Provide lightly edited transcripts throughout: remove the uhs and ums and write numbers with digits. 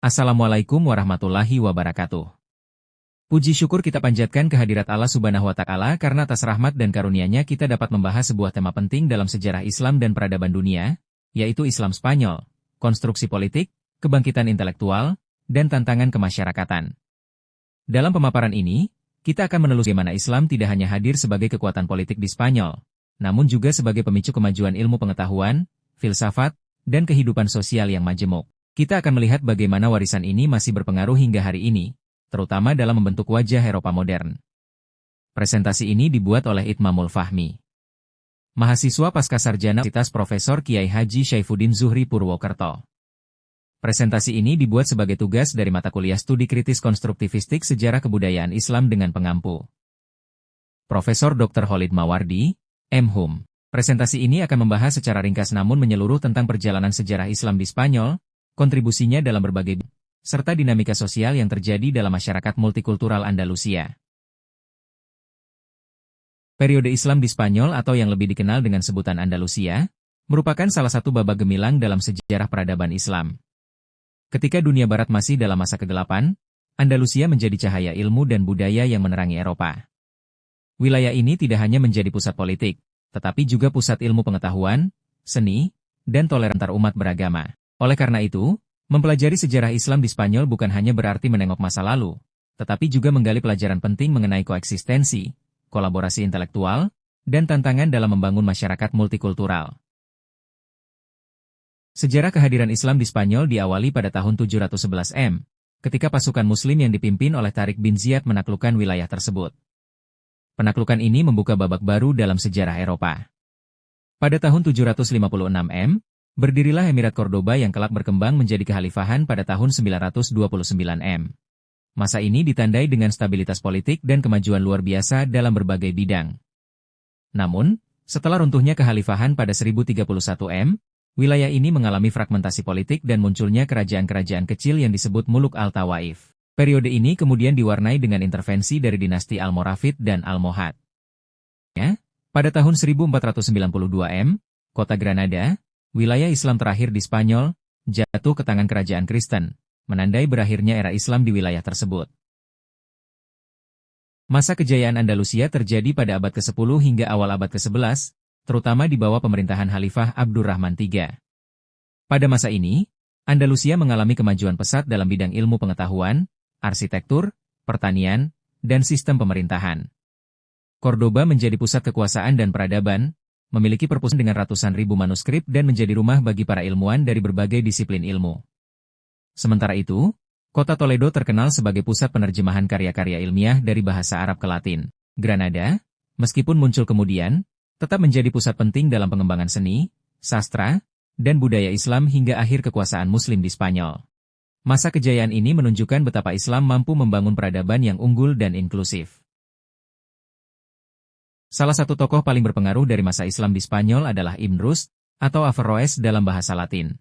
Assalamualaikum warahmatullahi wabarakatuh. Puji syukur kita panjatkan kehadirat Allah Subhanahu wa Ta'ala karena atas rahmat dan karunia-Nya kita dapat membahas sebuah tema penting dalam sejarah Islam dan peradaban dunia, yaitu Islam Spanyol, konstruksi politik, kebangkitan intelektual, dan tantangan kemasyarakatan. Dalam pemaparan ini, kita akan menelusuri bagaimana Islam tidak hanya hadir sebagai kekuatan politik di Spanyol, namun juga sebagai pemicu kemajuan ilmu pengetahuan, filsafat, dan kehidupan sosial yang majemuk. Kita akan melihat bagaimana warisan ini masih berpengaruh hingga hari ini, terutama dalam membentuk wajah Eropa modern. Presentasi ini dibuat oleh Itmamul Fahmi, mahasiswa Pascasarjana Universitas Profesor Kiai Haji Syaifuddin Zuhri Purwokerto. Presentasi ini dibuat sebagai tugas dari mata kuliah Studi Kritis Konstruktivistik Sejarah Kebudayaan Islam dengan pengampu Profesor Dr. Khalid Mawardi, M.Hum. Presentasi ini akan membahas secara ringkas namun menyeluruh tentang perjalanan sejarah Islam di Spanyol, kontribusinya dalam berbagai serta dinamika sosial yang terjadi dalam masyarakat multikultural Andalusia. Periode Islam di Spanyol atau yang lebih dikenal dengan sebutan Andalusia, merupakan salah satu babak gemilang dalam sejarah peradaban Islam. Ketika dunia barat masih dalam masa kegelapan, Andalusia menjadi cahaya ilmu dan budaya yang menerangi Eropa. Wilayah ini tidak hanya menjadi pusat politik, tetapi juga pusat ilmu pengetahuan, seni, dan toleransi antar umat beragama. Oleh karena itu, mempelajari sejarah Islam di Spanyol bukan hanya berarti menengok masa lalu, tetapi juga menggali pelajaran penting mengenai koeksistensi, kolaborasi intelektual, dan tantangan dalam membangun masyarakat multikultural. Sejarah kehadiran Islam di Spanyol diawali pada tahun 711 M, ketika pasukan Muslim yang dipimpin oleh Tariq bin Ziyad menaklukkan wilayah tersebut. Penaklukan ini membuka babak baru dalam sejarah Eropa. Pada tahun 756 M, berdirilah Emirat Cordoba yang kelak berkembang menjadi kekhalifahan pada tahun 929 M. Masa ini ditandai dengan stabilitas politik dan kemajuan luar biasa dalam berbagai bidang. Namun, setelah runtuhnya kekhalifahan pada 1031 M, wilayah ini mengalami fragmentasi politik dan munculnya kerajaan-kerajaan kecil yang disebut Muluk Al-Tawaif. Periode ini kemudian diwarnai dengan intervensi dari dinasti Almoravid dan Almohad. Pada tahun 1492 M, kota Granada, wilayah Islam terakhir di Spanyol, jatuh ke tangan kerajaan Kristen, menandai berakhirnya era Islam di wilayah tersebut. Masa kejayaan Andalusia terjadi pada abad ke-10 hingga awal abad ke-11, terutama di bawah pemerintahan Khalifah Abdurrahman III. Pada masa ini, Andalusia mengalami kemajuan pesat dalam bidang ilmu pengetahuan, arsitektur, pertanian, dan sistem pemerintahan. Cordoba menjadi pusat kekuasaan dan peradaban, memiliki perpustakaan dengan ratusan ribu manuskrip dan menjadi rumah bagi para ilmuwan dari berbagai disiplin ilmu. Sementara itu, kota Toledo terkenal sebagai pusat penerjemahan karya-karya ilmiah dari bahasa Arab ke Latin. Granada, meskipun muncul kemudian, tetap menjadi pusat penting dalam pengembangan seni, sastra, dan budaya Islam hingga akhir kekuasaan Muslim di Spanyol. Masa kejayaan ini menunjukkan betapa Islam mampu membangun peradaban yang unggul dan inklusif. Salah satu tokoh paling berpengaruh dari masa Islam di Spanyol adalah Ibn Rushd, atau Averroes dalam bahasa Latin.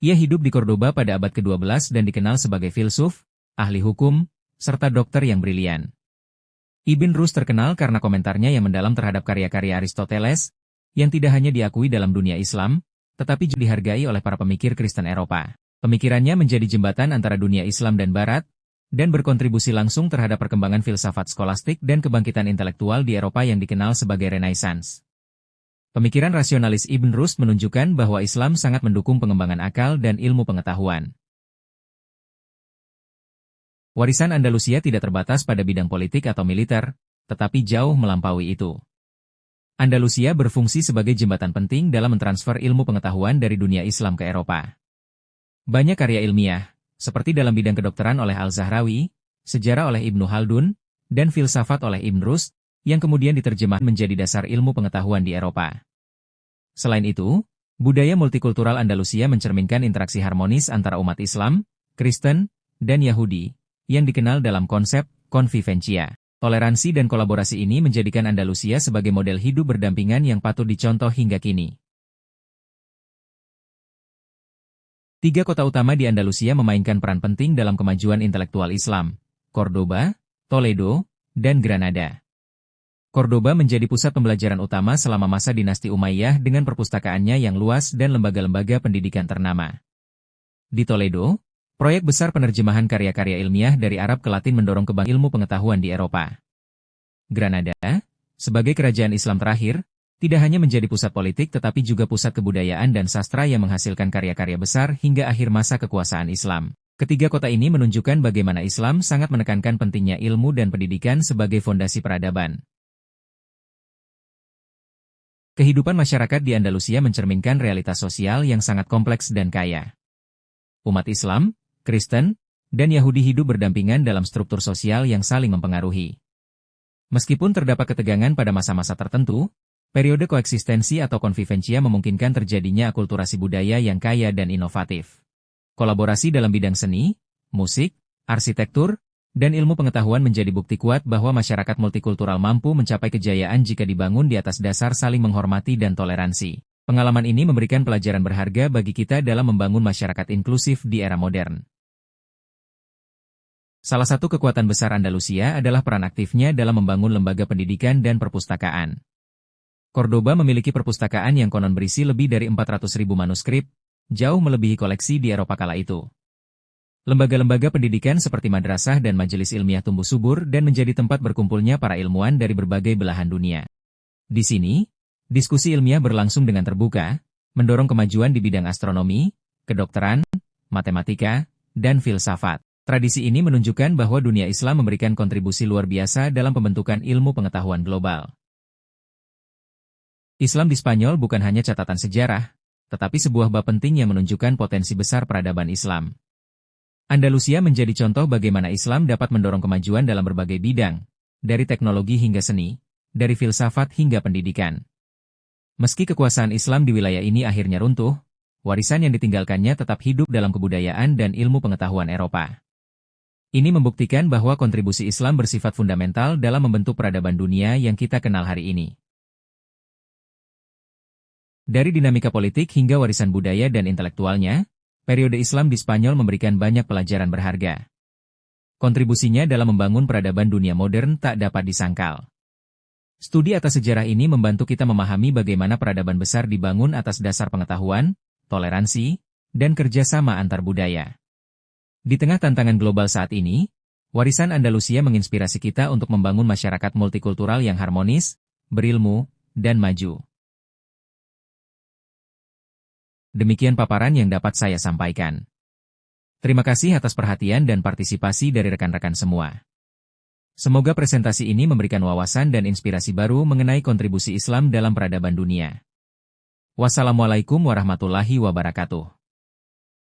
Ia hidup di Cordoba pada abad ke-12 dan dikenal sebagai filsuf, ahli hukum, serta dokter yang brilian. Ibn Rushd terkenal karena komentarnya yang mendalam terhadap karya-karya Aristoteles, yang tidak hanya diakui dalam dunia Islam, tetapi juga dihargai oleh para pemikir Kristen Eropa. Pemikirannya menjadi jembatan antara dunia Islam dan Barat, dan berkontribusi langsung terhadap perkembangan filsafat skolastik dan kebangkitan intelektual di Eropa yang dikenal sebagai Renaissance. Pemikiran rasionalis Ibn Rushd menunjukkan bahwa Islam sangat mendukung pengembangan akal dan ilmu pengetahuan. Warisan Andalusia tidak terbatas pada bidang politik atau militer, tetapi jauh melampaui itu. Andalusia berfungsi sebagai jembatan penting dalam mentransfer ilmu pengetahuan dari dunia Islam ke Eropa. Banyak karya ilmiah, seperti dalam bidang kedokteran oleh Al-Zahrawi, sejarah oleh Ibnu Khaldun, dan filsafat oleh Ibn Rushd, yang kemudian diterjemah menjadi dasar ilmu pengetahuan di Eropa. Selain itu, budaya multikultural Andalusia mencerminkan interaksi harmonis antara umat Islam, Kristen, dan Yahudi, yang dikenal dalam konsep convivencia. Toleransi dan kolaborasi ini menjadikan Andalusia sebagai model hidup berdampingan yang patut dicontoh hingga kini. 3 kota utama di Andalusia memainkan peran penting dalam kemajuan intelektual Islam: Cordoba, Toledo, dan Granada. Cordoba menjadi pusat pembelajaran utama selama masa dinasti Umayyah dengan perpustakaannya yang luas dan lembaga-lembaga pendidikan ternama. Di Toledo, Proyek besar penerjemahan karya-karya ilmiah dari Arab ke Latin mendorong kembang ilmu pengetahuan di Eropa. Granada, sebagai kerajaan Islam terakhir, tidak hanya menjadi pusat politik tetapi juga pusat kebudayaan dan sastra yang menghasilkan karya-karya besar hingga akhir masa kekuasaan Islam. Ketiga kota ini menunjukkan bagaimana Islam sangat menekankan pentingnya ilmu dan pendidikan sebagai fondasi peradaban. Kehidupan masyarakat di Andalusia mencerminkan realitas sosial yang sangat kompleks dan kaya. Umat Islam, Kristen, dan Yahudi hidup berdampingan dalam struktur sosial yang saling mempengaruhi. Meskipun terdapat ketegangan pada masa-masa tertentu, periode koeksistensi atau konvivencia memungkinkan terjadinya akulturasi budaya yang kaya dan inovatif. Kolaborasi dalam bidang seni, musik, arsitektur, dan ilmu pengetahuan menjadi bukti kuat bahwa masyarakat multikultural mampu mencapai kejayaan jika dibangun di atas dasar saling menghormati dan toleransi. Pengalaman ini memberikan pelajaran berharga bagi kita dalam membangun masyarakat inklusif di era modern. Salah satu kekuatan besar Andalusia adalah peran aktifnya dalam membangun lembaga pendidikan dan perpustakaan. Cordoba memiliki perpustakaan yang konon berisi lebih dari 400.000 manuskrip, jauh melebihi koleksi di Eropa kala itu. Lembaga-lembaga pendidikan seperti madrasah dan majelis ilmiah tumbuh subur dan menjadi tempat berkumpulnya para ilmuwan dari berbagai belahan dunia. Di sini, diskusi ilmiah berlangsung dengan terbuka, mendorong kemajuan di bidang astronomi, kedokteran, matematika, dan filsafat. Tradisi ini menunjukkan bahwa dunia Islam memberikan kontribusi luar biasa dalam pembentukan ilmu pengetahuan global. Islam di Spanyol bukan hanya catatan sejarah, tetapi sebuah bab penting yang menunjukkan potensi besar peradaban Islam. Andalusia menjadi contoh bagaimana Islam dapat mendorong kemajuan dalam berbagai bidang, dari teknologi hingga seni, dari filsafat hingga pendidikan. Meski kekuasaan Islam di wilayah ini akhirnya runtuh, warisan yang ditinggalkannya tetap hidup dalam kebudayaan dan ilmu pengetahuan Eropa. Ini membuktikan bahwa kontribusi Islam bersifat fundamental dalam membentuk peradaban dunia yang kita kenal hari ini. Dari dinamika politik hingga warisan budaya dan intelektualnya, periode Islam di Spanyol memberikan banyak pelajaran berharga. Kontribusinya dalam membangun peradaban dunia modern tak dapat disangkal. Studi atas sejarah ini membantu kita memahami bagaimana peradaban besar dibangun atas dasar pengetahuan, toleransi, dan kerjasama antar budaya. Di tengah tantangan global saat ini, warisan Andalusia menginspirasi kita untuk membangun masyarakat multikultural yang harmonis, berilmu, dan maju. Demikian paparan yang dapat saya sampaikan. Terima kasih atas perhatian dan partisipasi dari rekan-rekan semua. Semoga presentasi ini memberikan wawasan dan inspirasi baru mengenai kontribusi Islam dalam peradaban dunia. Wassalamualaikum warahmatullahi wabarakatuh.